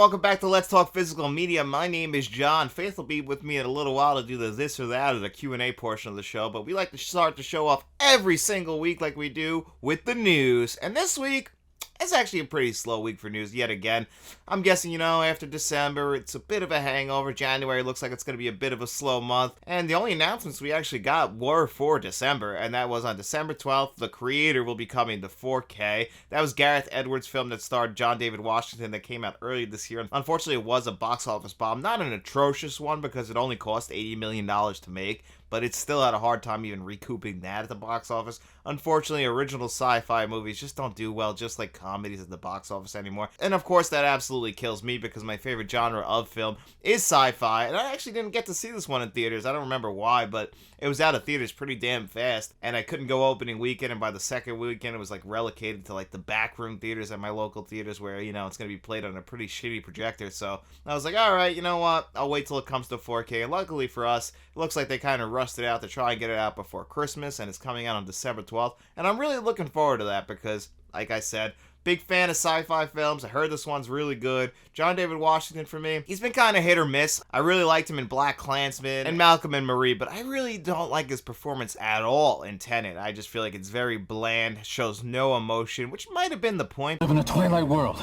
welcome back to Let's Talk Physical Media. My name is John. Faith will be with me in a little while to do the this or that or the Q&A portion of the show, but we like to start the show off every single week like we do with the news. And this week, it's actually a pretty slow week for news yet again. I'm guessing, after December, it's a bit of a hangover. January looks like it's going to be a bit of a slow month. And the only announcements we actually got were for December. And that was on December 12th, The Creator will be coming to 4K. That was Gareth Edwards' film that starred John David Washington that came out earlier this year. Unfortunately, it was a box office bomb. Not an atrocious one because it only cost $80 million to make. But it still had a hard time even recouping that at the box office. Unfortunately, original sci-fi movies just don't do well, just like comedies at the box office anymore. And of course, that absolutely kills me because my favorite genre of film is sci-fi. And I actually didn't get to see this one in theaters. I don't remember why, but it was out of theaters pretty damn fast. And I couldn't go opening weekend, and by the second weekend, it was like relegated to like the backroom theaters at my local theaters where, it's going to be played on a pretty shitty projector. So I was like, all right, you know what? I'll wait till it comes to 4K. And luckily for us, it looks like they kind of rushed it out to try and get it out before Christmas, and it's coming out on December 12th, and I'm really looking forward to that because, like I said, big fan of sci-fi films. I heard this one's really good. John David Washington, for me, he's been kind of hit or miss. I really liked him in BlacKkKlansman and Malcolm and Marie, but I really don't like his performance at all in Tenet. I just feel like it's very bland, shows no emotion, which might have been the point. We live in a twilight world.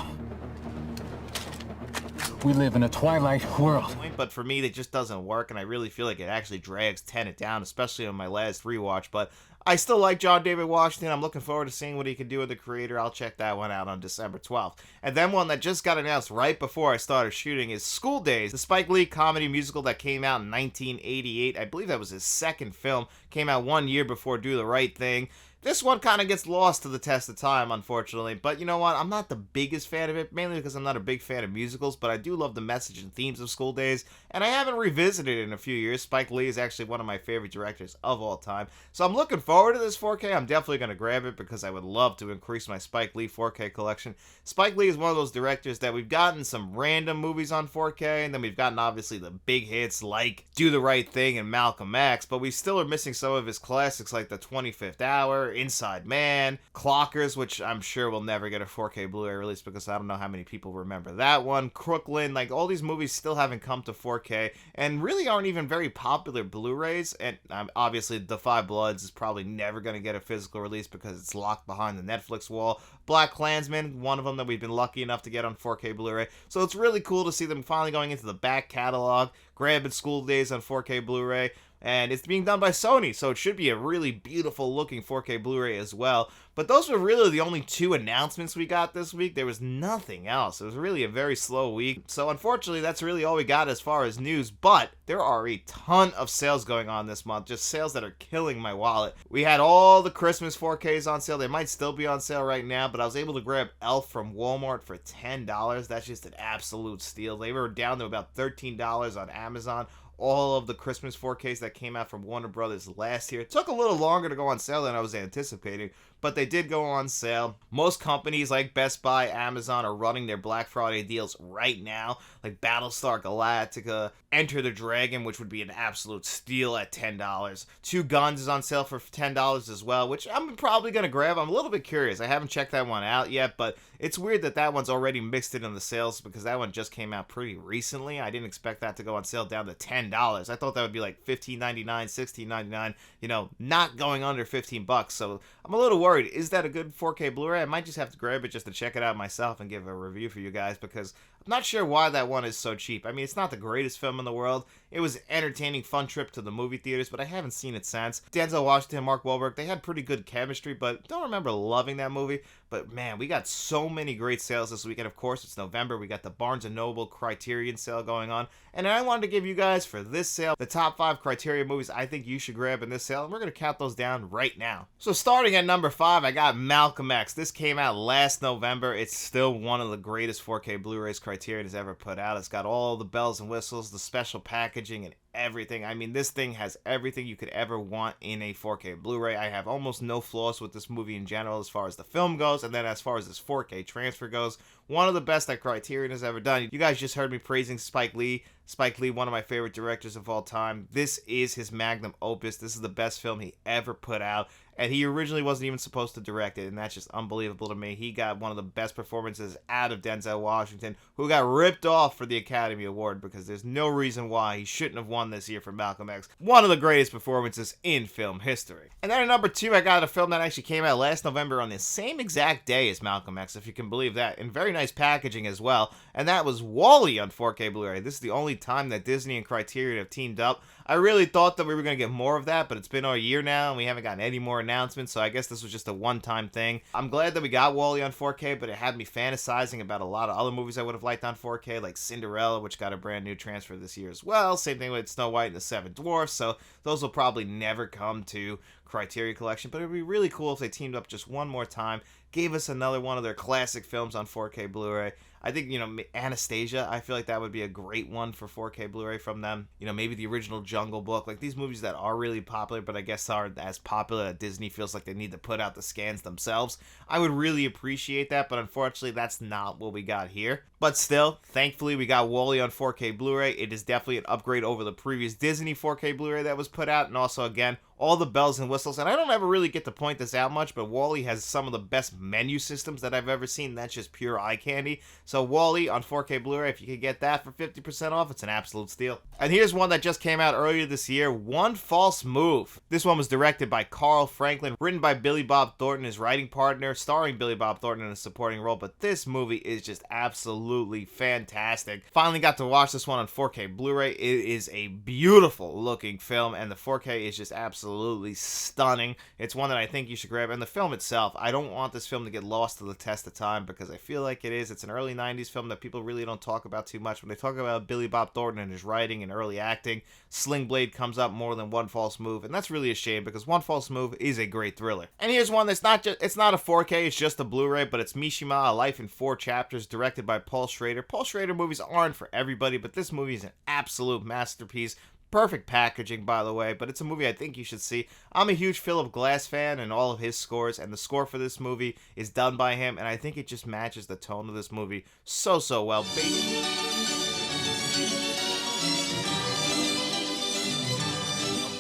We live in a twilight world. But for me, it just doesn't work, and I really feel like it actually drags Tenet down, especially on my last rewatch. But I still like John David Washington. I'm looking forward to seeing what he can do with The Creator. I'll check that one out on December 12th. And then one that just got announced right before I started shooting is School Daze, the Spike Lee comedy musical that came out in 1988. I believe that was his second film. Came out 1 year before Do the Right Thing. This one kind of gets lost to the test of time, unfortunately. But you know what? I'm not the biggest fan of it, mainly because I'm not a big fan of musicals, but I do love the message and themes of School Daze, and I haven't revisited it in a few years. Spike Lee is actually one of my favorite directors of all time. So I'm looking forward to this 4K. I'm definitely going to grab it because I would love to increase my Spike Lee 4K collection. Spike Lee is one of those directors that we've gotten some random movies on 4K, and then we've gotten obviously the big hits like Do the Right Thing and Malcolm X, but we still are missing some of his classics like The 25th Hour, Inside Man, Clockers, which I'm sure will never get a 4K Blu-ray release because I don't know how many people remember that one, Crooklyn, like all these movies still haven't come to 4K and really aren't even very popular Blu-rays, and obviously The Five Bloods is probably never going to get a physical release because it's locked behind the Netflix wall. BlacKkKlansman, one of them that we've been lucky enough to get on 4K Blu-ray, so it's really cool to see them finally going into the back catalog, grabbing School Daze on 4K Blu-ray. And it's being done by Sony, so it should be a really beautiful looking 4K Blu-ray as well. But those were really the only two announcements we got this week. There was nothing else. It was really a very slow week. So unfortunately, that's really all we got as far as news. But there are a ton of sales going on this month. Just sales that are killing my wallet. We had all the Christmas 4Ks on sale. They might still be on sale right now, but I was able to grab Elf from Walmart for $10. That's just an absolute steal. They were down to about $13 on Amazon. All of the Christmas 4Ks that came out from Warner Brothers last year. It took a little longer to go on sale than I was anticipating, but they did go on sale. Most companies like Best Buy, Amazon are running their Black Friday deals right now, like Battlestar Galactica, Enter the Dragon, which would be an absolute steal at $10. Two Guns is on sale for $10 as well, which I'm probably going to grab. I'm a little bit curious. I haven't checked that one out yet, but it's weird that that one's already mixed in on the sales because that one just came out pretty recently. I didn't expect that to go on sale down to $10. I thought that would be like $15.99, $16.99, not going under $15. So I'm a little worried. Is that a good 4K Blu-ray? I might just have to grab it just to check it out myself and give a review for you guys because I'm not sure why that one is so cheap. I mean, it's not the greatest film in the world. It was an entertaining, fun trip to the movie theaters, but I haven't seen it since. Denzel Washington, Mark Wahlberg, they had pretty good chemistry, but don't remember loving that movie. But man, we got so many great sales this weekend. Of course, it's November. We got the Barnes & Noble Criterion sale going on. And I wanted to give you guys, for this sale, the top 5 Criterion movies I think you should grab in this sale. And we're going to count those down right now. So starting at number 5, I got Malcolm X. This came out last November. It's still one of the greatest 4K Blu-rays Criterion has ever put out. It's got all the bells and whistles, the special packaging, and everything. I mean, this thing has everything you could ever want in a 4K Blu-ray. I have almost no flaws with this movie in general as far as the film goes, and then as far as this 4K transfer goes, one of the best that Criterion has ever done. You guys just heard me praising Spike Lee. Spike Lee, one of my favorite directors of all time. This is his magnum opus. This is the best film he ever put out. and he originally wasn't even supposed to direct it, and that's just unbelievable to me. He got one of the best performances out of Denzel Washington, who got ripped off for the Academy Award because there's no reason why he shouldn't have won this year for Malcolm X. One of the greatest performances in film history. And then at number 2, I got a film that actually came out last November on the same exact day as Malcolm X, if you can believe that, in very nice packaging as well, and that was WALL-E on 4K Blu-ray. This is the only time that Disney and Criterion have teamed up. I really thought that we were going to get more of that, but it's been a year now, and we haven't gotten any more announcements, so I guess this was just a one-time thing. I'm glad that we got WALL-E on 4K, but it had me fantasizing about a lot of other movies I would have liked on 4K, like Cinderella, which got a brand new transfer this year as well. Same thing with Snow White and the Seven Dwarfs, so those will probably never come to Criterion Collection, but it would be really cool if they teamed up just one more time, gave us another one of their classic films on 4K Blu-ray. I think, Anastasia, I feel like that would be a great one for 4K Blu-ray from them. Maybe the original Jungle Book, like these movies that are really popular, but I guess aren't as popular that Disney feels like they need to put out the scans themselves. I would really appreciate that, but unfortunately, that's not what we got here. But still, thankfully, we got WALL-E on 4K Blu-ray. It is definitely an upgrade over the previous Disney 4K Blu-ray that was put out, and also, again, all the bells and whistles. And I don't ever really get to point this out much, but WALL-E has some of the best menu systems that I've ever seen. That's just pure eye candy. So WALL-E on 4K Blu-ray, if you could get that for 50% off, it's an absolute steal. And here's one that just came out earlier this year, One False Move. This one was directed by Carl Franklin, written by Billy Bob Thornton, his writing partner, starring Billy Bob Thornton in a supporting role, but this movie is just absolutely fantastic. Finally got to watch this one on 4K Blu-ray. It is a beautiful looking film, and the 4K is just absolutely stunning. It's one that I think you should grab. And the film itself, I don't want this film to get lost to the test of time, because I feel like it is. It's an early 90s film that people really don't talk about too much. When they talk about Billy Bob Thornton and his writing and early acting, Sling Blade comes up more than One False Move, and that's really a shame, because One False Move is a great thriller. And here's one that's it's not a 4K, it's just a Blu-ray, but it's Mishima, A Life in 4 Chapters, directed by Paul Schrader. Paul Schrader movies aren't for everybody, but this movie is an absolute masterpiece. Perfect packaging, by the way, but it's a movie I think you should see. I'm a huge Philip Glass fan and all of his scores, and the score for this movie is done by him, and I think it just matches the tone of this movie so well.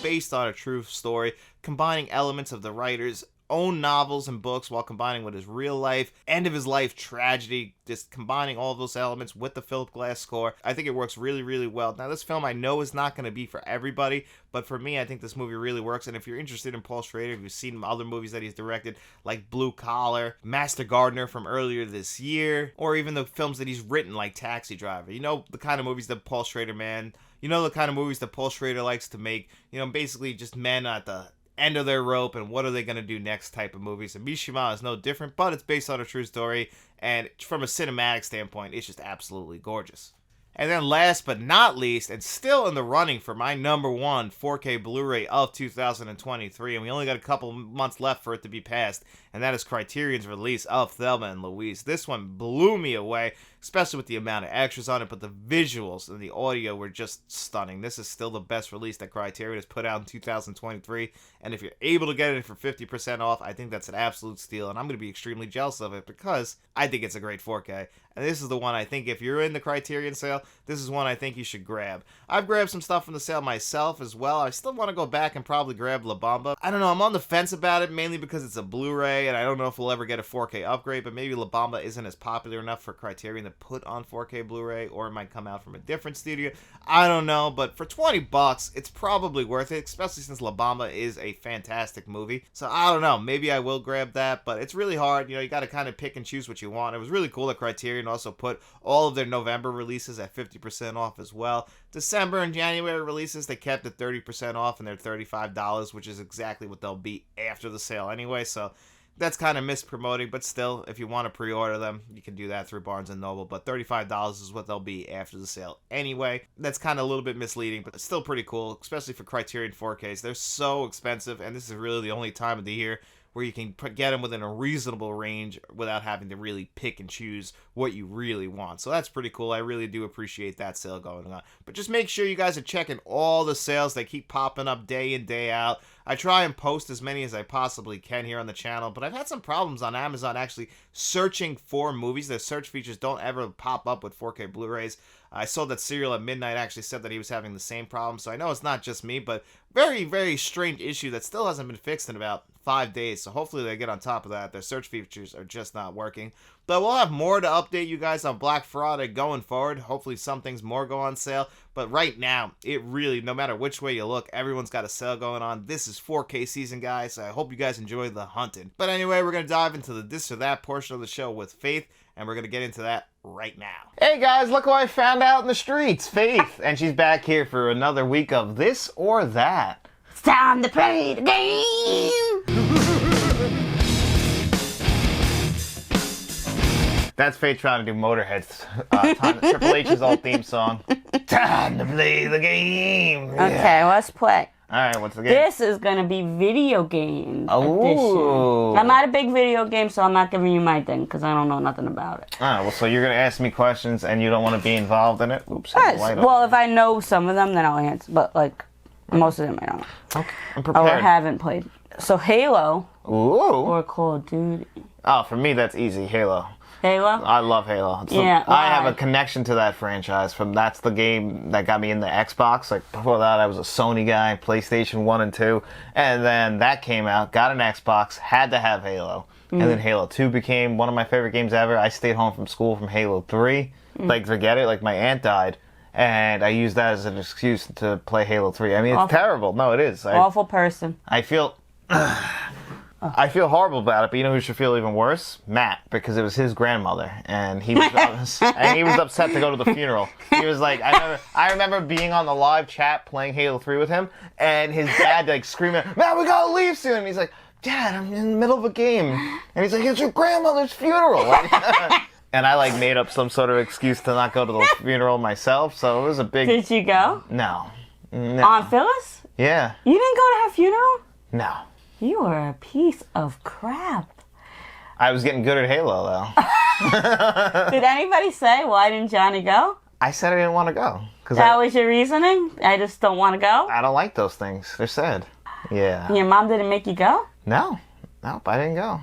Based on a true story, combining elements of the writer's own novels and books while combining with his real life, end of his life tragedy, just combining all of those elements with the Philip Glass score. I think it works really well. Now, this film I know is not going to be for everybody, but for me, I think this movie really works. And if you're interested in Paul Schrader, if you've seen other movies that he's directed, like Blue Collar, Master Gardener from earlier this year, or even the films that he's written, like Taxi Driver, the kind of movies that Paul Schrader, the kind of movies that Paul Schrader likes to make, basically just men at the end of their rope and what are they going to do next type of movies. And Mishima is no different, but it's based on a true story, and from a cinematic standpoint, it's just absolutely gorgeous. And then last but not least, and still in the running for my number 1 4K Blu-ray of 2023, and we only got a couple months left for it to be passed, and that is Criterion's release of Thelma and Louise. This one blew me away, especially with the amount of extras on it, but the visuals and the audio were just stunning. This is still the best release that Criterion has put out in 2023, and if you're able to get it for 50% off, I think that's an absolute steal, and I'm going to be extremely jealous of it because I think it's a great 4K. And this is the one I think, if you're in the Criterion sale, this is one I think you should grab. I've grabbed some stuff from the sale myself as well. I still want to go back and probably grab La Bamba. I don't know, I'm on the fence about it, mainly because it's a Blu-ray, and I don't know if we'll ever get a 4K upgrade, but maybe La Bamba isn't as popular enough for Criterion to put on 4K Blu-ray, or it might come out from a different studio. I don't know, but for $20, it's probably worth it, especially since La Bamba is a fantastic movie. So I don't know, maybe I will grab that, but it's really hard. You got to kind of pick and choose what you want. It was really cool that Criterion also put all of their November releases at 50% off as well. December and January releases, they kept it 30% off, and they're $35, which is exactly what they'll be after the sale anyway, so that's kind of mispromoting, but still, if you want to pre-order them, you can do that through Barnes & Noble, but $35 is what they'll be after the sale anyway. That's kind of a little bit misleading, but it's still pretty cool, especially for Criterion 4Ks. They're so expensive, and this is really the only time of the year where you can get them within a reasonable range without having to really pick and choose what you really want. So that's pretty cool. I really do appreciate that sale going on. But just make sure you guys are checking all the sales that keep popping up day in, day out. I try and post as many as I possibly can here on the channel, but I've had some problems on Amazon actually searching for movies. The search features don't ever pop up with 4K Blu-rays. I saw that Serial at Midnight actually said that he was having the same problem, so I know it's not just me, but very, very strange issue that still hasn't been fixed in about 5 days, so hopefully they get on top of that. Their search features are just not working. But we'll have more to update you guys on Black Friday going forward. Hopefully some things more go on sale. But right now, it really, no matter which way you look, everyone's got a sale going on. This is 4K season, guys. So I hope you guys enjoy the hunting. But anyway, we're going to dive into the this or that portion of the show with Faith, and we're going to get into that right now. Hey guys, look who I found out in the streets, Faith. And she's back here for another week of This or That. It's time to play the game! That's Faith trying to do Motorhead's Triple H's old theme song. Time to play the game. Yeah. Okay, let's play. Alright, what's the game? This is going to be video game Oh. edition. I'm not a big video game, so I'm not giving you my thing, because I don't know nothing about it. Ah, well, so you're going to ask me questions, and you don't want to be involved in it? Oops. Yes. Well, if I know some of them, then I'll answer. But, like, most of them I don't. Okay, I'm prepared. Or haven't played. So, Halo. Ooh. Or Call of Duty. Oh, for me, that's easy. Halo. Halo? I love Halo. Yeah, I have why? a connection to that franchise. That's the game that got me in the Xbox. Like before that, I was a Sony guy, PlayStation 1 and 2. And then that came out, got an Xbox, had to have Halo. And then Halo 2 became one of my favorite games ever. I stayed home from school from Halo 3. Like, forget it. Like, my aunt died. And I used that as an excuse to play Halo 3. I mean, it's terrible. No, it is. Awful person. I feel... I feel horrible about it, but you know who should feel even worse? Matt, because it was his grandmother, and he was upset to go to the funeral. He was like, I remember being on the live chat playing Halo 3 with him, and his dad like screaming, "Matt, we gotta leave soon!" And he's like, "Dad, I'm in the middle of a game," and he's like, "It's your grandmother's funeral." And I like made up some sort of excuse to not go to the funeral myself, so it was a big. Did you go? No. On Phyllis? Yeah. You didn't go to her funeral? No. You are a piece of crap. I was getting good at Halo, though. Did anybody say, why didn't Johnny go? I said I didn't want to go. That was your reasoning? I just don't want to go? I don't like those things. They're sad. Yeah. Your mom didn't make you go? No. Nope, I didn't go.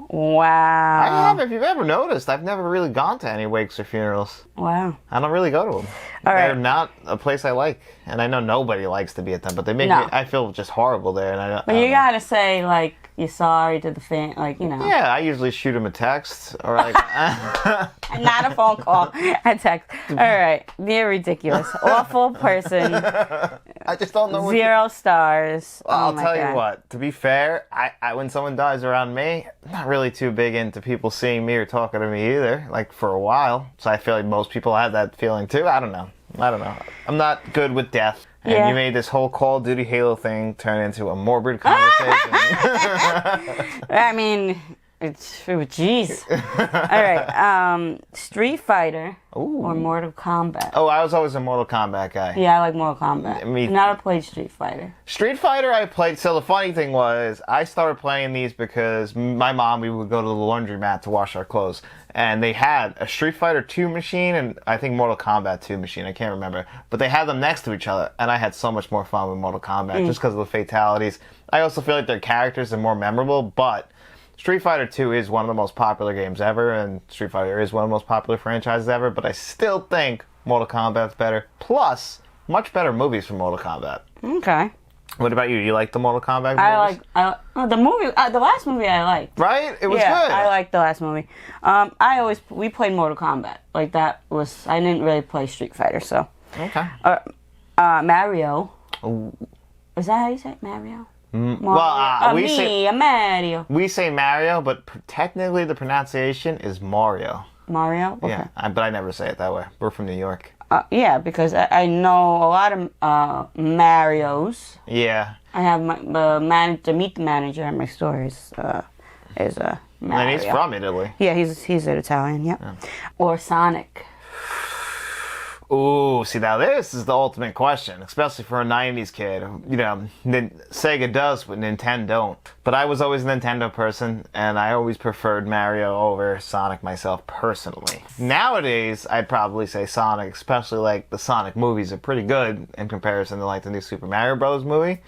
Wow. I have, if you've ever noticed, I've never really gone to any wakes or funerals. Wow. I don't really go to them. All right. They're not a place I like. And I know nobody likes to be at them, but they make No. me, I feel just horrible there. And But you gotta say, like, you're sorry to the fan, like, you know. Yeah, I usually shoot them a text or like... Not a phone call, a text. All right, you're ridiculous. Awful person. I just don't know what 0 stars. Well, I'll my tell God. you what, to be fair, I when someone dies around me, I'm not really too big into people seeing me or talking to me either, like for a while. So I feel like most people have that feeling too. I don't know. I'm not good with death. And Yeah. you made this whole Call of Duty Halo thing turn into a morbid conversation. I mean, jeez. All right, Street Fighter or Mortal Kombat. Oh, I was always a Mortal Kombat guy. Yeah, I like Mortal Kombat. Me- I've never played Street Fighter. Street Fighter I played, so the funny thing was, I started playing these because my mom, we would go to the laundromat to wash our clothes, and they had a Street Fighter 2 machine and I think Mortal Kombat 2 machine, I can't remember, but they had them next to each other, and I had so much more fun with Mortal Kombat just because of the fatalities. I also feel like their characters are more memorable, but Street Fighter 2 is one of the most popular games ever, and Street Fighter is one of the most popular franchises ever, but I still think Mortal Kombat's better. Plus, much better movies from Mortal Kombat. Okay. What about you? You like the Mortal Kombat movies? The movie. The last movie I liked. Right? It was Yeah, good. I liked the last movie. We played Mortal Kombat. Like that was. I didn't really play Street Fighter, so. Okay. Mario. Ooh. Is that how you say it? Mario? Well, Mario. we say Mario, but technically the pronunciation is Mario. Mario? Okay. Yeah, but I never say it that way. We're from New York. Yeah, because I know a lot of Marios. Yeah. I have the meet the manager at my store is Mario. And he's from Italy. Yeah, he's an Italian. Yep. Yeah. Or Sonic. Ooh, see, now this is the ultimate question, especially for a 90s kid. You know, Sega does, but Nintendo don't. But I was always a Nintendo person, and I always preferred Mario over Sonic myself personally. Nowadays, I'd probably say Sonic, especially like the Sonic movies are pretty good in comparison to like the new Super Mario Bros. Movie.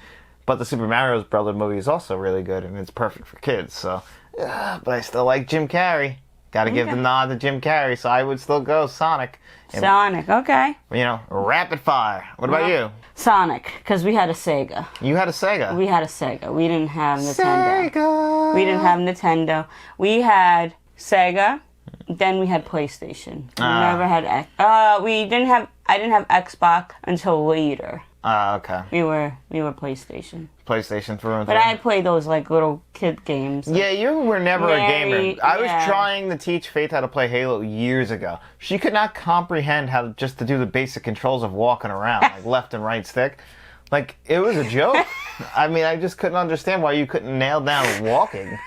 But the Super Mario Bros. Movie is also really good, and it's perfect for kids, so... but I still like Jim Carrey. Got to give the nod to Jim Carrey, so I would still go Sonic. And, Sonic, okay. you know, rapid fire. What about you? Sonic, because we had a Sega. You had a Sega. We had a Sega. We didn't have Nintendo. Sega. We didn't have Nintendo. We had Sega. Then we had PlayStation. We never had we didn't have. I didn't have Xbox until later. Okay. We were PlayStation. PlayStation through and But through. I played those like little kid games. Yeah, you were never a gamer. I was yeah. trying to teach Faith how to play Halo years ago. She could not comprehend how to do the basic controls of walking around, like left and right stick. Like, it was a joke. I mean, I just couldn't understand why you couldn't nail down walking.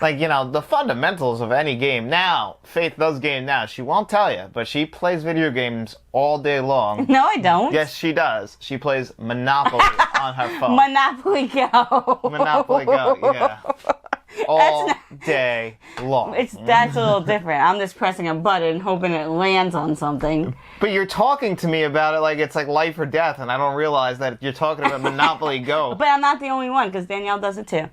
Like, you know, the fundamentals of any game. Now, Faith does game now. She won't tell you, but she plays video games all day long. No, I don't. Yes, she does. She plays Monopoly on her phone. Monopoly Go. Monopoly Go, yeah. All day long. That's a little different. I'm just pressing a button, hoping it lands on something. But you're talking to me about it like it's like life or death, and I don't realize that you're talking about Monopoly Go. But I'm not the only one, because Danielle does it too.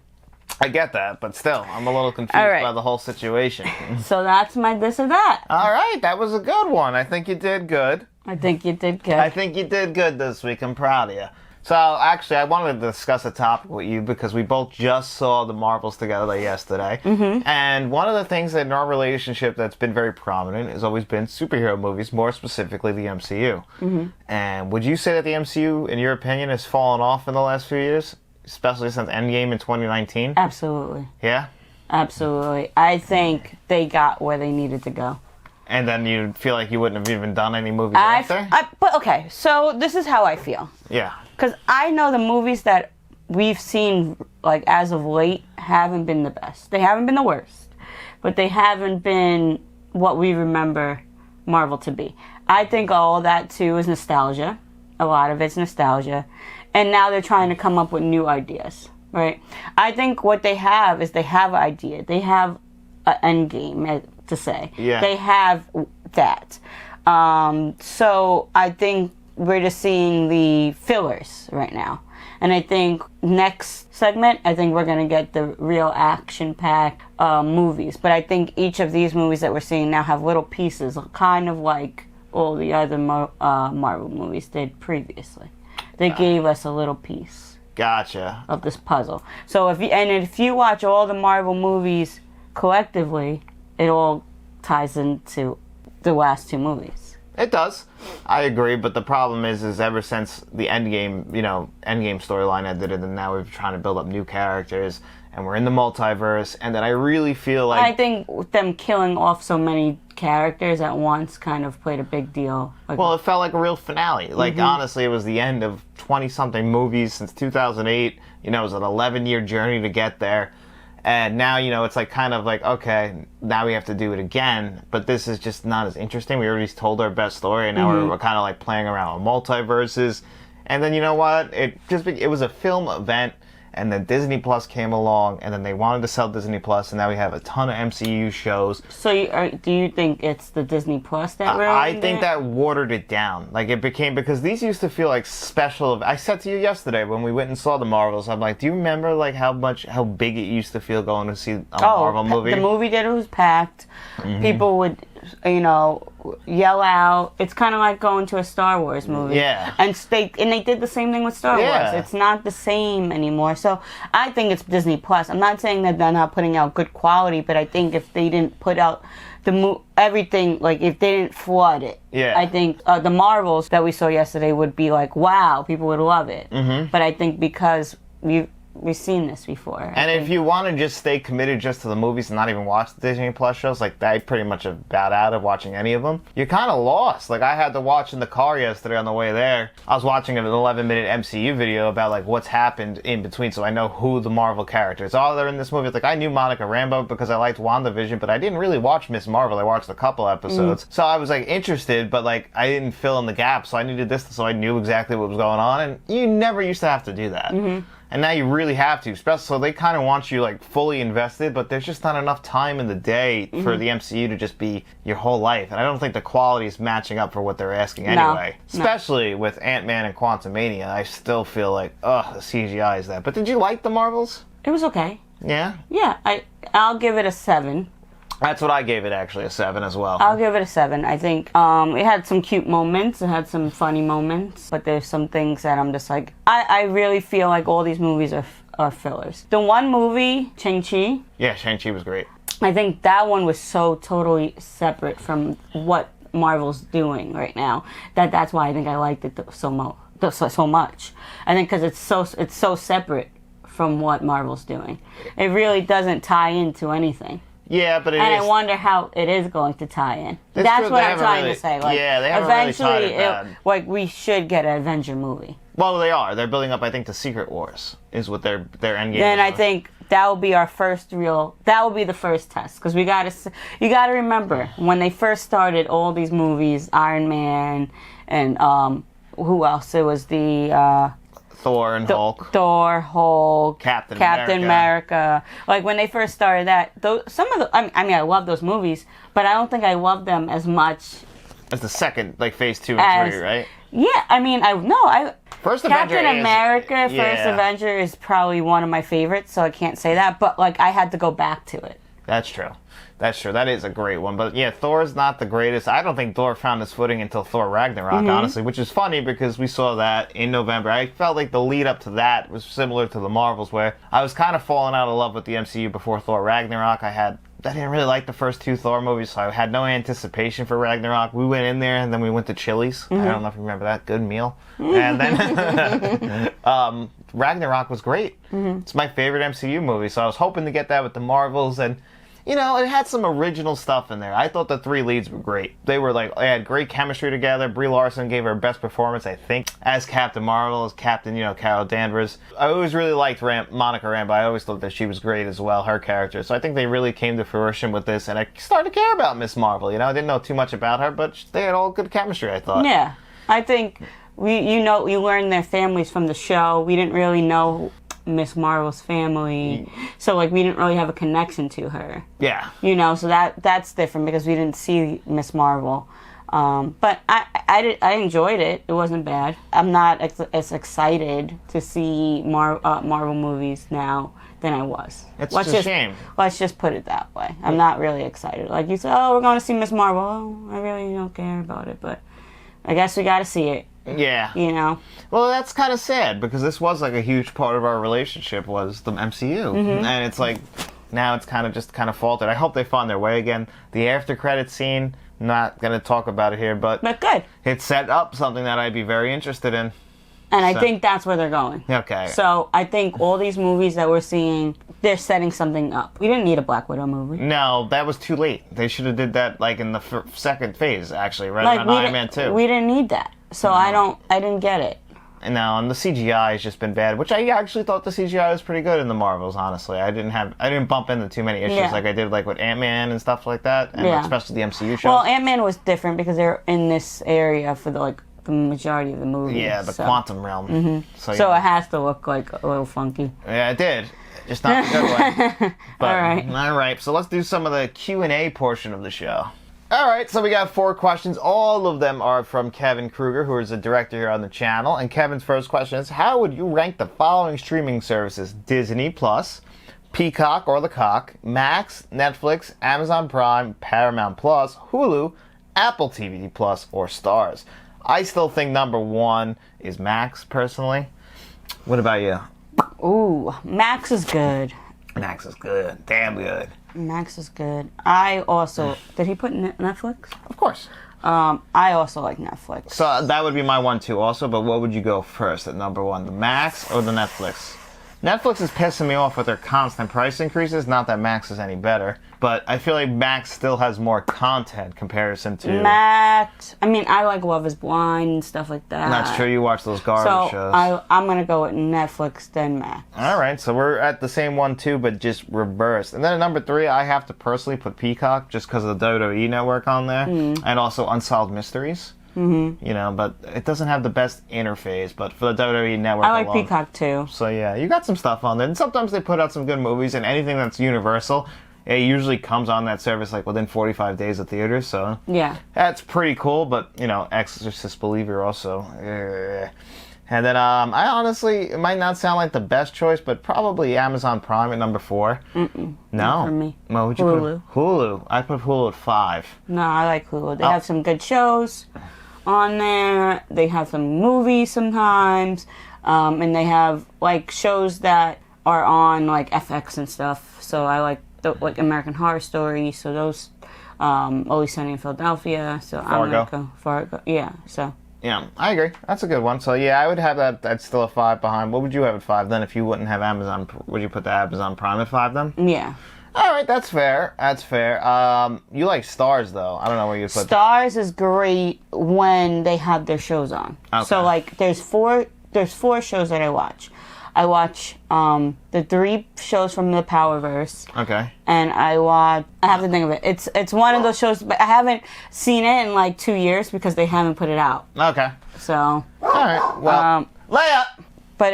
I get that, but still, I'm a little confused All right. by the whole situation. So that's my this or that. All right, that was a good one. I think you did good. I think you did good. I think you did good this week. I'm proud of you. So, actually, I wanted to discuss a topic with you because we both just saw the Marvels together yesterday. Mm-hmm. And one of the things that in our relationship that's been very prominent has always been superhero movies, more specifically the MCU. Mm-hmm. And would you say that the MCU, in your opinion, has fallen off in the last few years? Especially since Endgame in 2019? Absolutely. Yeah? Absolutely. I think they got where they needed to go. And then you feel like you wouldn't have even done any movies after? But okay, so this is how I feel. Yeah. Because I know the movies that we've seen, like, as of late, haven't been the best. They haven't been the worst. But they haven't been what we remember Marvel to be. I think all that, too, is nostalgia. A lot of it's nostalgia. And now they're trying to come up with new ideas, right? I think what they have is they have an idea. They have an end game to say. Yeah. They have that. So I think we're just seeing the fillers right now. And I think next segment, I think we're going to get the real action-packed movies. But I think each of these movies that we're seeing now have little pieces, kind of like all the other Marvel movies did previously. They gave us a little piece. Gotcha. Of this puzzle. So if you watch all the Marvel movies collectively, it all ties into the last two movies. It does. I agree, but the problem is ever since the Endgame storyline ended, and now we're trying to build up new characters, and we're in the multiverse, and then I really feel like... I think them killing off so many characters at once kind of played a big deal. Well, it felt like a real finale. Like, honestly, it was the end of 20-something movies since 2008. You know, it was an 11-year journey to get there. And now, you know, it's like kind of like, okay, now we have to do it again. But this is just not as interesting. We already told our best story, and now we're kind of like playing around with multiverses. And then, you know what? It was a film event. And then Disney Plus came along, and then they wanted to sell Disney Plus, and now we have a ton of MCU shows. So do you think it's the Disney Plus that ruined I think that watered it down. Like, it became, because these used to feel like special. I said to you yesterday when we went and saw the Marvels, I'm like, do you remember like how big it used to feel going to see a Marvel movie? The movie theater was packed. People would, you know, yell out. It's kind of like going to a Star Wars movie. Yeah. And they did the same thing with Star Wars. It's not the same anymore. So I think it's Disney Plus. I'm not saying that they're not putting out good quality, but I think if they didn't put out everything, like if they didn't flood it, I think the Marvels that we saw yesterday would be like, wow, people would love it. But I think because we've seen this before. And if you want to just stay committed just to the movies and not even watch the Disney Plus shows, like I pretty much have bowed out of watching any of them, you're kind of lost. Like I had to watch in the car yesterday on the way there. I was watching an 11-minute MCU video about like what's happened in between, so I know who the Marvel characters are. They're in this movie. It's like I knew Monica Rambeau because I liked WandaVision, but I didn't really watch Miss Marvel. I watched a couple episodes. So I was like interested, but like I didn't fill in the gaps, so I needed this so I knew exactly what was going on, and you never used to have to do that. And now you really have to, especially so they kind of want you like fully invested, but there's just not enough time in the day for the MCU to just be your whole life. And I don't think the quality is matching up for what they're asking anyway. Especially with Ant-Man and Quantumania, I still feel like, the CGI is that. But did you like the Marvels? It was okay. Yeah? Yeah, I'll give it a 7. That's what I gave it, actually, a 7 as well. I'll give it a 7. I think it had some cute moments. It had some funny moments. But there's some things that I'm just like... I really feel like all these movies are fillers. The one movie, Shang-Chi... Yeah, Shang-Chi was great. I think that one was so totally separate from what Marvel's doing right now. That's why I think I liked it so much. I think because it's so separate from what Marvel's doing. It really doesn't tie into anything. Yeah, but I wonder how it is going to tie in. That's what I'm trying to say. Like, yeah, they haven't eventually, really tied it bad. We should get an Avenger movie. Well, they are. They're building up, I think, the Secret Wars is what their end game Then is. I think that will be our first that will be the first test. Because you got to remember, when they first started all these movies, Iron Man, and who else? It was the... Thor and Hulk. Thor, Hulk, Captain America. Like when they first started that, some of the, I mean, I love those movies, but I don't think I love them as much as the second, like phase 2 and 3, right? Yeah, I mean, First Captain Avenger America, is, First Avenger is probably one of my favorites, so I can't say that, but like I had to go back to it. That's true. That's true. That is a great one. But yeah, Thor's not the greatest. I don't think Thor found his footing until Thor Ragnarok, honestly, which is funny because we saw that in November. I felt like the lead up to that was similar to the Marvels, where I was kind of falling out of love with the MCU before Thor Ragnarok. I didn't really like the first 2 Thor movies, so I had no anticipation for Ragnarok. We went in there, and then we went to Chili's. I don't know if you remember that. Good meal. And then Ragnarok was great. It's my favorite MCU movie, so I was hoping to get that with the Marvels, and you know, it had some original stuff in there. I thought the 3 leads were great. They had great chemistry together. Brie Larson gave her best performance, I think, as Captain Marvel, as Captain, Carol Danvers. I always really liked Monica Rambeau. I always thought that she was great as well, her character. So I think they really came to fruition with this, and I started to care about Miss Marvel. I didn't know too much about her, but they had all good chemistry, I thought. Yeah, I think you learn their families from the show. We didn't really know Miss Marvel's family, so like we didn't really have a connection to her. Yeah. So that's different because we didn't see Miss Marvel. But I enjoyed it. It wasn't bad. I'm not as excited to see Marvel movies now than I was. It's a shame. Let's just put it that way. I'm not really excited. Like you said, oh, we're going to see Miss Marvel. Oh, I really don't care about it, but I guess we got to see it. Yeah. Well, that's kind of sad because this was like a huge part of our relationship was the MCU. And it's like, now it's kind of faltered. I hope they find their way again. The after credit scene, not going to talk about it here, but good. It set up something that I'd be very interested in. And I think that's where they're going. Okay. So I think all these movies that we're seeing, they're setting something up. We didn't need a Black Widow movie. No, that was too late. They should have did that like in the second phase, actually, right around Iron Man 2. We didn't need that. So I didn't get it. No, and the CGI has just been bad, which I actually thought the CGI was pretty good in the Marvels, honestly. I didn't bump into too many issues like I did like with Ant-Man and stuff like that, and especially the MCU shows. Well, Ant-Man was different because they're in this area for the majority of the movie. Yeah, the quantum realm. So it has to look like a little funky. Yeah, it did. Just not the good way. But, All right. So let's do some of the Q&A portion of the show. All right, so we got 4 questions. All of them are from Kevin Kruger, who is the director here on the channel. And Kevin's first question is, how would you rank the following streaming services? Disney Plus, Peacock or the Cock, Max, Netflix, Amazon Prime, Paramount Plus, Hulu, Apple TV Plus, or Stars? I still think number 1 is Max, personally. What about you? Ooh, Max is good. Max is good. Damn good. Max is good. I also... Did he put Netflix? Of course. I also like Netflix. So that would be my 1 too also, but what would you go first at number 1? The Max or the Netflix? Netflix is pissing me off with their constant price increases. Not that Max is any better, but I feel like Max still has more content comparison to... Max... I mean, I like Love is Blind and stuff like that. That's true. You watch those garbage shows. I'm going to go with Netflix, then Max. All right, so we're at the same 1 too, but just reversed. And then at number 3, I have to personally put Peacock just because of the WWE Network on there, and also Unsolved Mysteries. But it doesn't have the best interface, but for the WWE Network I like alone, Peacock too. So yeah, you got some stuff on there. And sometimes they put out some good movies, and anything that's Universal, it usually comes on that service like within 45 days of theaters, so yeah, that's pretty cool. But Exorcist Believer also, And then I honestly, it might not sound like the best choice, but probably Amazon Prime at number 4. No. Not for me. Well, would you Hulu. put Hulu? I put Hulu at 5. No, I like Hulu. They have some good shows on there. They have some movies sometimes. And they have, like, shows that are on, like, FX and stuff. So I like, like, American Horror Story. So those, Always Sunny in Philadelphia. So I'm going to go Fargo. Yeah, so. Yeah, I agree. That's a good one. So, yeah, I would have that. That's still a 5 behind. What would you have at 5 then if you wouldn't have Amazon? Would you put the Amazon Prime at 5 then? Yeah. All right, that's fair. That's fair. You like Stars, though. I don't know where you put Stars is great when they have their shows on. Okay. So, like, there's four shows that I watch. I watch the 3 shows from the Powerverse. Okay. And I have to think of it. It's one of those shows, but I haven't seen it in like 2 years because they haven't put it out. Okay. So. All right. Well, layup. But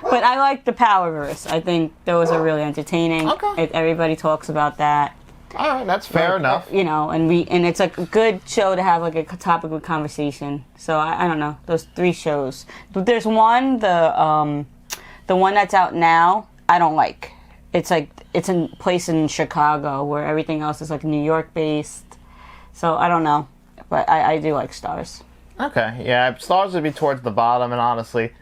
but I like the Powerverse. I think those are really entertaining. Okay. Everybody talks about that. All right, that's fair enough. You know, and it's a good show to have like a topic of conversation. So I don't know, those 3 shows. But there's one, the one that's out now, I don't like. It's like, it's a place in Chicago where everything else is like New York based. So I don't know. But I do like Stars. Okay, yeah, Stars would be towards the bottom, and honestly,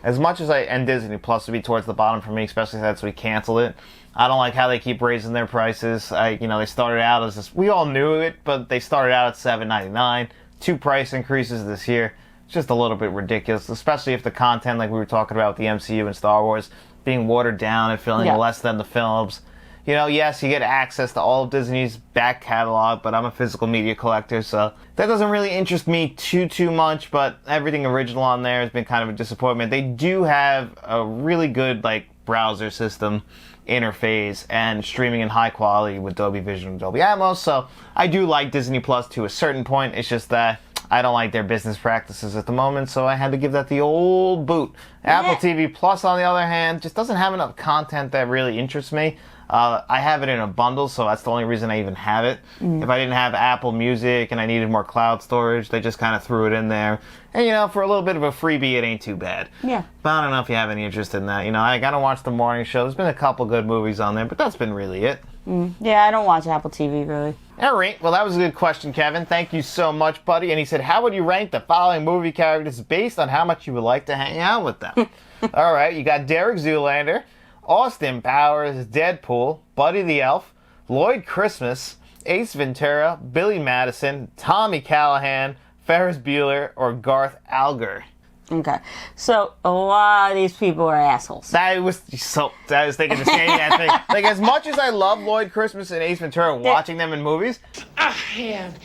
as much as and Disney Plus would be towards the bottom for me, especially since we canceled it. I don't like how they keep raising their prices. They started out as this, we all knew it, but they started out at $7.99. 2 price increases this year. It's just a little bit ridiculous, especially if the content, like we were talking about with the MCU and Star Wars, being watered down and feeling less than the films. Yes, you get access to all of Disney's back catalog, but I'm a physical media collector, so that doesn't really interest me too much, but everything original on there has been kind of a disappointment. They do have a really good, like, browser system interface and streaming in high quality with Dolby Vision and Dolby Atmos, so I do like Disney Plus to a certain point. It's just that I don't like their business practices at the moment, so I had to give that the old boot. Apple TV Plus, on the other hand, just doesn't have enough content that really interests me. I have it in a bundle, so that's the only reason I even have it. If I didn't have Apple Music and I needed more cloud storage, they just kind of threw it in there. And, for a little bit of a freebie, it ain't too bad. Yeah. But I don't know if you have any interest in that. I gotta watch the morning show. There's been a couple good movies on there, but that's been really it. Yeah, I don't watch Apple TV, really. All right. Well, that was a good question, Kevin. Thank you so much, buddy. And he said, how would you rank the following movie characters based on how much you would like to hang out with them? All right. You got Derek Zoolander, Austin Powers, Deadpool, Buddy the Elf, Lloyd Christmas, Ace Ventura, Billy Madison, Tommy Callahan, Ferris Bueller, or Garth Alger. Okay. So, a lot of these people are assholes. I was thinking the same thing. Like, as much as I love Lloyd Christmas and Ace Ventura, watching them in movies, I have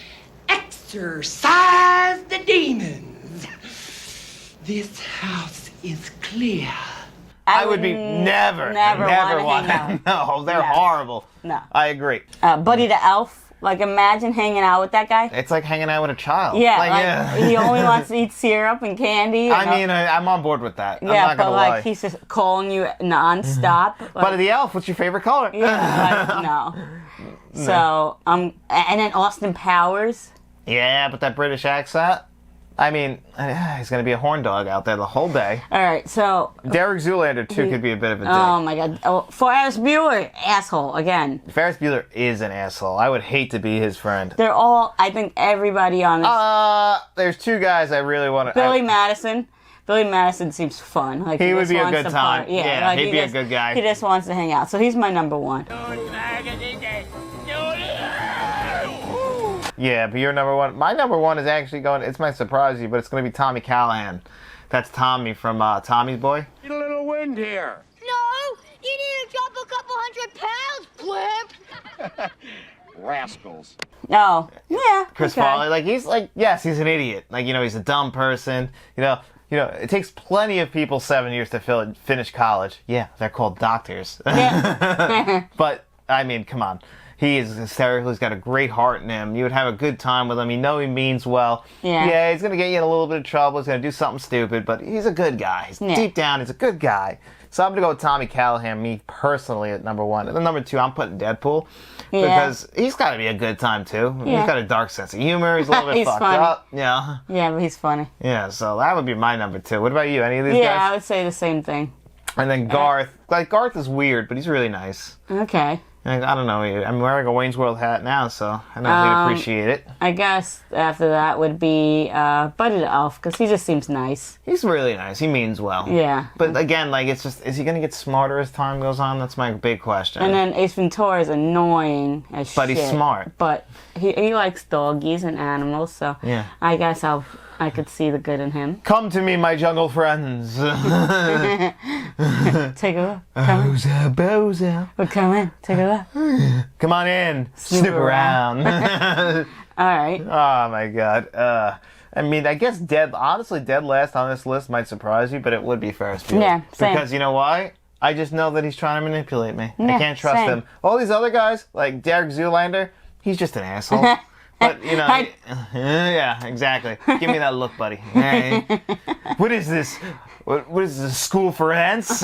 exorcised the demons. This house is clear. I would be never want them. No, they're horrible. No. I agree. Buddy the Elf. Like, imagine hanging out with that guy. It's like hanging out with a child. Yeah, he only wants to eat syrup and candy. I'm on board with that. Yeah, I'm not but gonna lie. he's just calling you nonstop. Buddy the Elf, what's your favorite color? Yeah, no. So, and then Austin Powers. Yeah, but that British accent. He's going to be a horn dog out there the whole day. All right, so... Derek Zoolander, too, could be a bit of a dick. Oh, my God. Oh, Ferris Bueller, asshole, again. Ferris Bueller is an asshole. I would hate to be his friend. They're all, I think, everybody on this... There's 2 guys I really want to... Billy Madison. Billy Madison seems fun. Like, he would be a good to time. Part. Yeah, he'd be a good guy. He just wants to hang out. So he's my number 1. Yeah, but you're number 1. My number 1 is actually it might surprise you, but it's going to be Tommy Callahan. That's Tommy from Tommy's Boy. Get a little wind here. No, you need to drop a couple hundred pounds, Blimp. Rascals. Oh, yeah. Chris Farley, he's yes, he's an idiot. He's a dumb person. It takes plenty of people 7 years to finish college. Yeah, they're called doctors. Yeah. But, come on. He is hysterical. He's got a great heart in him. You would have a good time with him. You know he means well. Yeah. Yeah, he's going to get you in a little bit of trouble. He's going to do something stupid, but he's a good guy. Deep down, he's a good guy. So I'm going to go with Tommy Callahan, me personally, at number 1. And then number 2, I'm putting Deadpool. Yeah. Because he's got to be a good time, too. Yeah. He's got a dark sense of humor. He's a little bit He's fucked funny. up. Yeah. Yeah, but he's funny. Yeah, so that would be my number 2. What about you? Any of these Yeah, I guys? would say the same thing. And then Garth. Like, Garth is weird, but he's really nice. Okay. And I don't know. I'm wearing a Wayne's World hat now, so I know he'd appreciate it. I guess after that would be Buddy the Elf, because he just seems nice. He's really nice. He means well. Yeah. But again, like, it's just, is he going to get smarter as time goes on? That's my big question. And then Ace Ventura is annoying as shit. But he's smart. But he likes doggies and animals, so Yeah. I guess I could see the good in him. Come to me, my jungle friends. Take a look. Come in. Bowser, Bowser. Well, come in. Take a look. Come on in. Snoop around. All right. Oh, my God. I mean, I guess honestly, dead last on this list might surprise you, but it would be Ferris Bueller. Yeah, same. Because you know why? I just know that he's trying to manipulate me. I Yeah, can't trust same. him. All these other guys, like Derek Zoolander, he's just an asshole. But, you know, yeah, exactly. Give me that look, buddy. Hey. What is this? What is this, school for ants?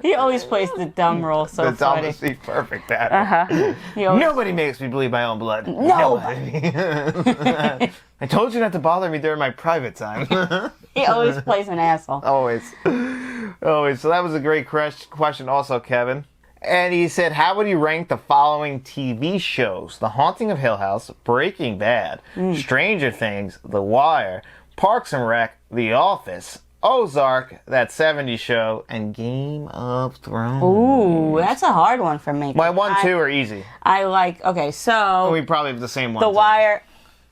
He always plays the dumb role so That's funny. almost perfect at it. He always, Nobody makes me bleed my own blood. Nobody. I told you not to bother me during my private time. he always plays an asshole. Always. Always. So that was a great question also, Kevin. And he said, how would you rank the following TV shows? The Haunting of Hill House, Breaking Bad, Stranger Things, The Wire, Parks and Rec, The Office, Ozark, That 70s Show, and Game of Thrones. Ooh, that's a hard one for me. My 1, 2 are easy. I like, okay, so We probably have the same one. The too. Wire,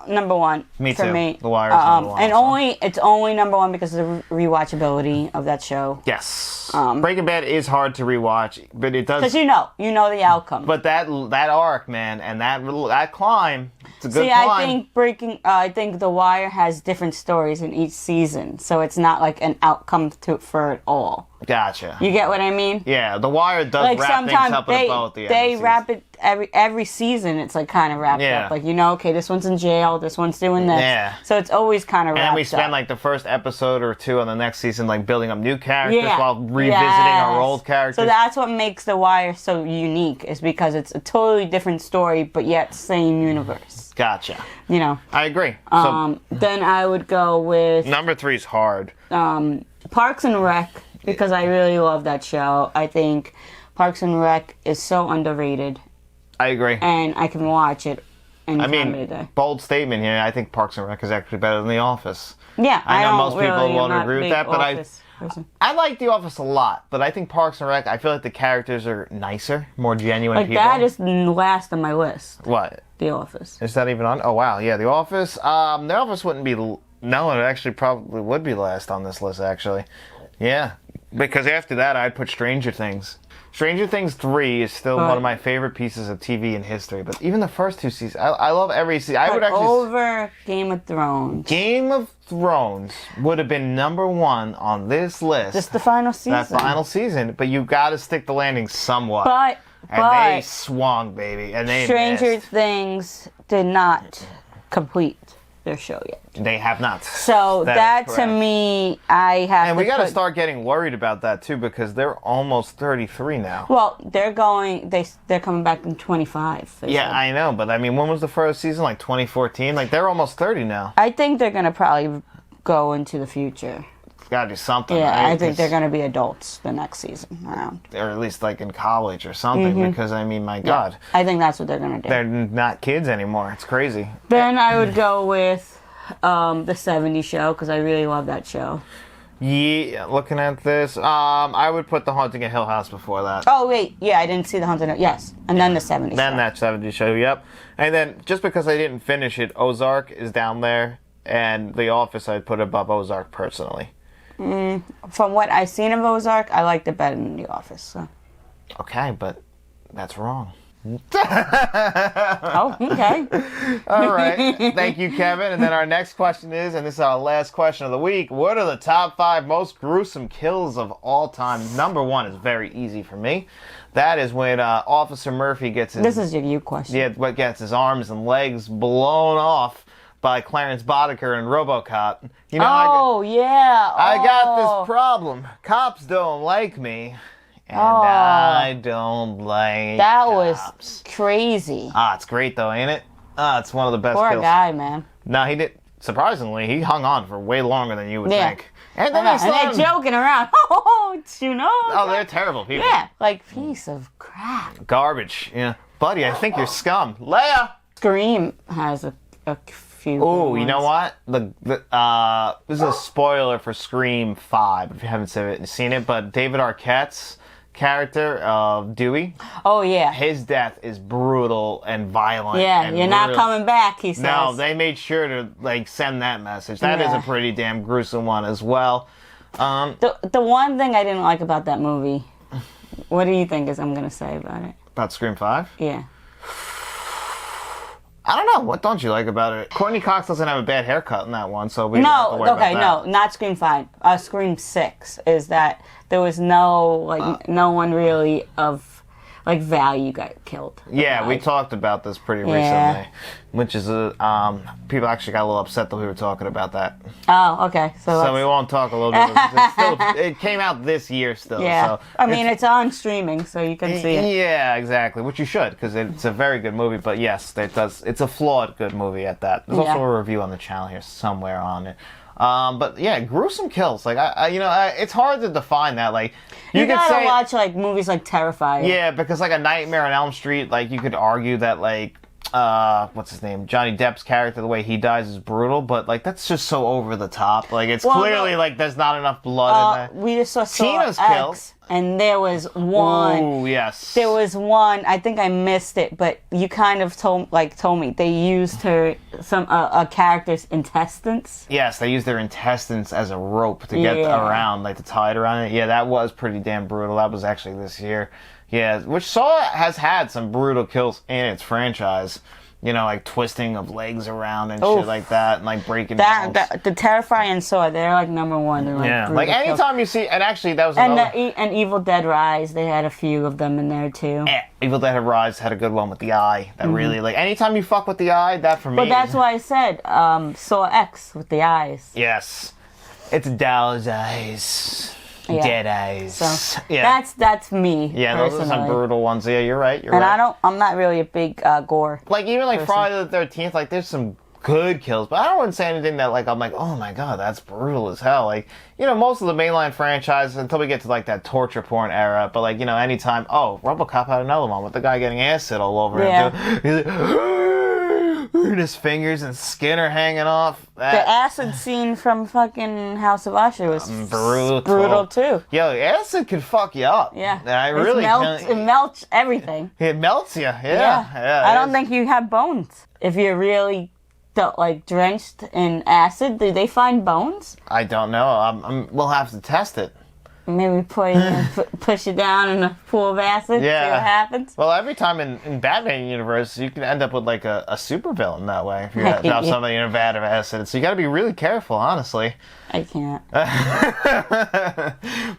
number 1 Me for too. me. The Wire is number 1 And also. it's only number 1 because of the rewatchability of that show. Yes. Breaking Bad is hard to rewatch, but it does. Because you know the outcome. But that arc, man, and that climb, it's a good See, climb. I think The Wire has different stories in each season, so it's not like an outcome for it all. Gotcha. You get what I mean? Yeah, The Wire does Like wrap things sometimes up in a bow at the end. they of the wrap it every season. It's like kind of wrapped Yeah. up. Like okay, this one's in jail, this one's doing this. Yeah. So it's always kind of season. wrapped And we spend up. like the first episode or 2 on the next season like building up new characters Yeah. while revisiting our Yes. old characters. So that's what makes The Wire so unique, is because it's a totally different story, but yet same universe. Gotcha. You know. I agree. So Then I would go with number 3 is hard. Parks and Rec, because I really love that show. I think Parks and Rec is so underrated, I agree. and I can watch it any I time of the mean, day. bold statement here. I think Parks and Rec is actually better than The Office. Yeah, I know don't most people really, won't I'm not agree with big that, but Office person. I like The Office a lot, but I think Parks and Rec, I feel like the characters are nicer, more genuine Like people. that is last on my list. What? The Office. Is that even on? Oh, wow. Yeah, The Office. The Office wouldn't be... No, it actually probably would be last on this list, actually. Yeah. Because after that, I'd put Stranger Things. Stranger Things 3 is still one of my favorite pieces of TV in history, but even the first 2 seasons, I love every season. I would actually... Over Game of Thrones. Game of Thrones would have been number 1 on this list. Just the final season. That final season, but you got to stick the landing somewhat. But And they swung, baby, and they Stranger missed. Things did not complete their show yet. They have not. So That that is to correct. me, I have And to we got to put- start getting worried about that too, because they're almost 33 now. Well, they're coming back in 25. they Yeah, said. I know, but I mean, when was the first season? Like 2014? Like they're almost 30 now. I think they're gonna probably go into the future. Got to do something. Yeah, right? I think they're 'Cause- gonna be adults the next season around. or at least like in college or something. Because I mean, my God, I think that's what they're gonna do. they're not kids anymore. It's crazy. Then I would go with the 70s Show, because I really love that show. Yeah, looking at this, I would put The Haunting of Hill House before that. Oh wait, yeah, I didn't see the Haunted. Yes, and then the 70s. Then Show. that 70s show, yep. And then just because I didn't finish it, Ozark is down there, and The Office I'd put above Ozark personally. From what I've seen of Ozark, I liked it better than The Office. So. Okay, but that's wrong. Oh, okay. All right. Thank you, Kevin. And then our next question is, and this is our last question of the week, what are the top 5 most gruesome kills of all time? Number 1 is very easy for me. That is when Officer Murphy gets his... This is your question. Yeah, what gets his arms and legs blown off by Clarence Boddicker in RoboCop. You know, I got this problem. Cops don't like me. And I don't like that cops. Was crazy. It's great though, ain't it? It's one of the best Poor kills. guy, man. No, he did. Surprisingly, he hung on for way longer than you would think. And then and they're joking around. Oh, you know. Oh, they're terrible people. Yeah, like piece of crap. Garbage. Yeah, buddy, I think you're scum. Leia. Scream has a few. Oh, you know what? This is a spoiler for Scream 5 if you haven't seen it, but David Arquette's character of Dewey. Oh yeah. His death is brutal and violent. Yeah, and you're not coming back, he says. No, they made sure to send that message. That is a pretty damn gruesome one as well. The one thing I didn't like about that movie, what do you think I'm gonna say about it? About Scream 5? Yeah. I don't know. What don't you like about it? Courtney Cox doesn't have a bad haircut in that one, so we don't have to worry about that. No, not Scream 5. Scream 6 is that there was no no one really of value got killed. Yeah, we talked about this pretty recently, which is people actually got a little upset that we were talking about that. Oh, okay. So we won't talk a little bit. It came out this year still. Yeah. So I mean, it's on streaming, so you can see it. Yeah, exactly. Which you should, because it's a very good movie. But yes, it's a flawed good movie at that. There's also a review on the channel here somewhere on it. But yeah, gruesome kills. It's hard to define that. You gotta watch movies like Terrifier. Yeah, because A Nightmare on Elm Street, you could argue that what's his name? Johnny Depp's character, the way he dies is brutal, but that's just so over the top. It's clearly there's not enough blood in that. We just saw Tina's X, kill. and there was one. Oh yes. There was one. I think I missed it, but you kind of told me they used a character's intestines. Yes, they used their intestines as a rope to get around, to tie it around it. Yeah, that was pretty damn brutal. That was actually this year. Yeah, which Saw has had some brutal kills in its franchise. Twisting of legs around and shit like that, and breaking bones. The Terrifying Saw, they're number one. They're anytime you see, and actually that was and Evil Dead Rise, they had a few of them in there too. Yeah, Evil Dead Rise had a good one with the eye. That really anytime you fuck with the eye, that for me. But that's why I said Saw X with the eyes. Yes, it's Dow's eyes. Yeah. Dead eyes. So that's me. Yeah, those are some brutal ones. Yeah, you're right. And I'm not really a big gore. Even person. Friday the 13th, there's some good kills, but I don't want to say anything that I'm oh my god, that's brutal as hell. Most of the mainline franchises until we get to that torture porn era, but anytime. Oh, RoboCop had another one with the guy getting acid all over him too. And his fingers and skin are hanging off. The acid scene from fucking House of Usher was brutal too. Yo, acid can fuck you up. Yeah, it melts everything. It melts you. Yeah. I don't think you have bones if you're really drenched in acid. Do they find bones? I don't know. We'll have to test it. Maybe push it down in a pool of acid, see what happens. Well, every time in Batman universe, you can end up with a supervillain that way if you have somebody in a vat of acid. So you got to be really careful, honestly. I can't.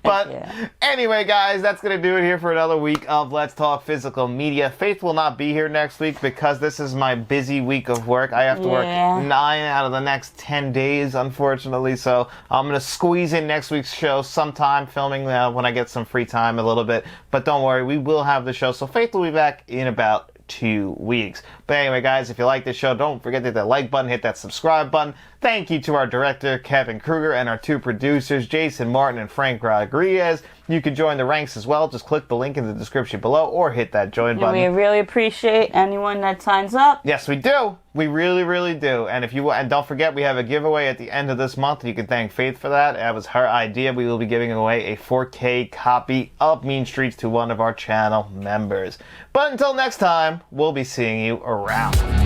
But anyway, guys, that's going to do it here for another week of Let's Talk Physical Media. Faith will not be here next week because this is my busy week of work. I have to work 9 out of the next 10 days, unfortunately. So I'm going to squeeze in next week's show sometime, filming when I get some free time a little bit. But don't worry, we will have the show. So Faith will be back in about 2 weeks. But anyway, guys, if you like this show, don't forget to hit that like button, hit that subscribe button. Thank you to our director, Kevin Kruger, and our 2 producers, Jason Martin and Frank Rodriguez. You can join the ranks as well. Just click the link in the description below or hit that join button. We really appreciate anyone that signs up. Yes, we do. We really, really do. And don't forget, we have a giveaway at the end of this month. You can thank Faith for that. That was her idea. We will be giving away a 4K copy of Mean Streets to one of our channel members. But until next time, we'll be seeing you around.